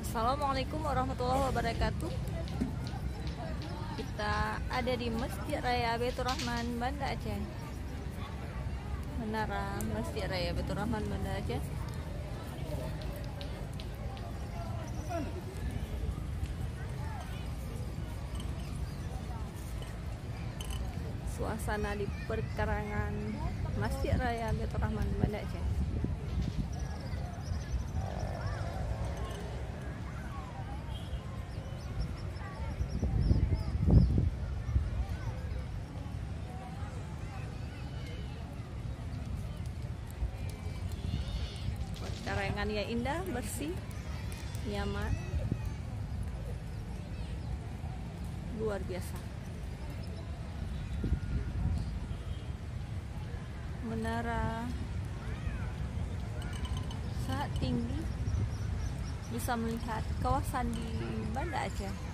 Assalamualaikum warahmatullahi wabarakatuh. Kita ada di Masjid Raya Baitur Rahman, Banda Aceh. Menara Masjid Raya Baitur Rahman, Banda Aceh. Suasana di perkarangan Masjid Raya Baitur Rahman, Banda Aceh. Karangan yang indah, bersih, nyaman, luar biasa. Menara sangat tinggi, bisa melihat kawasan di Banda Aceh.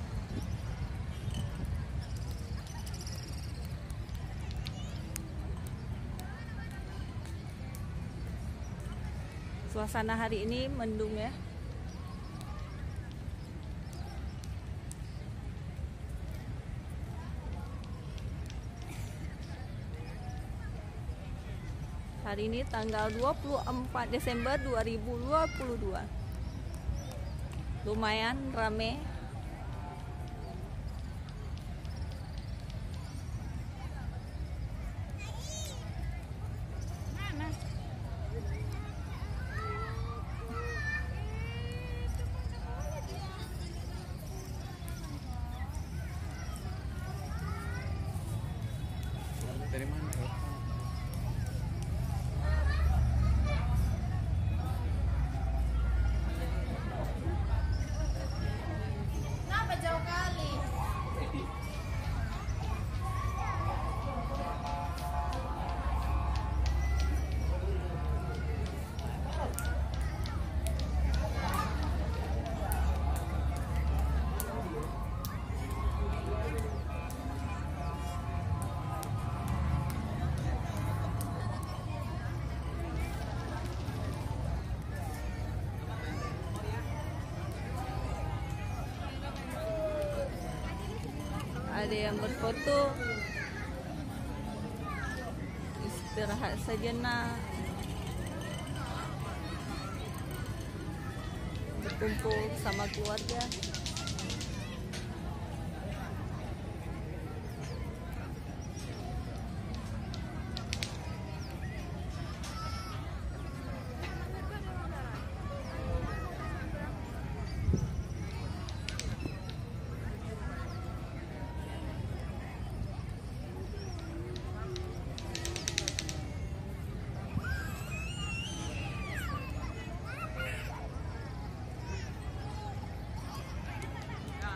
Suasana hari ini mendung ya. Hari ini tanggal 24 Desember 2022. Lumayan rame. Dari mana? Kenapa jauh kali? Ada yang berfoto, istirahat sejenak, berkumpul sama keluarga.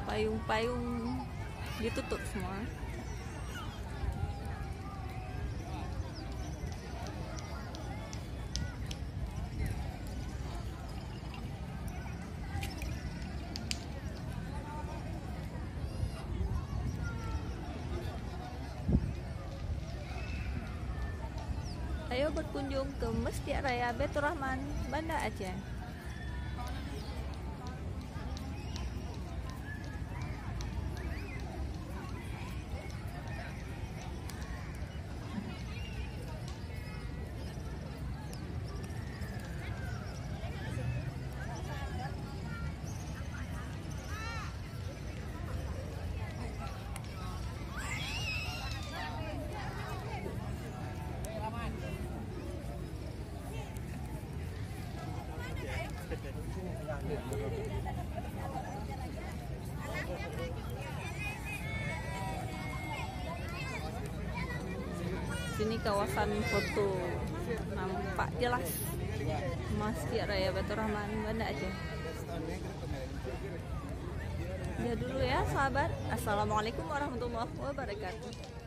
Payung-payung ditutup semua. Ayo berkunjung ke Masjid Raya Baitur Rahman, Banda Aceh. Sini kawasan foto, nampak jelas Masjid Raya Baitur Rahman, Banda Aceh. Ya dulu ya sahabat. Assalamualaikum warahmatullahi wabarakatuh.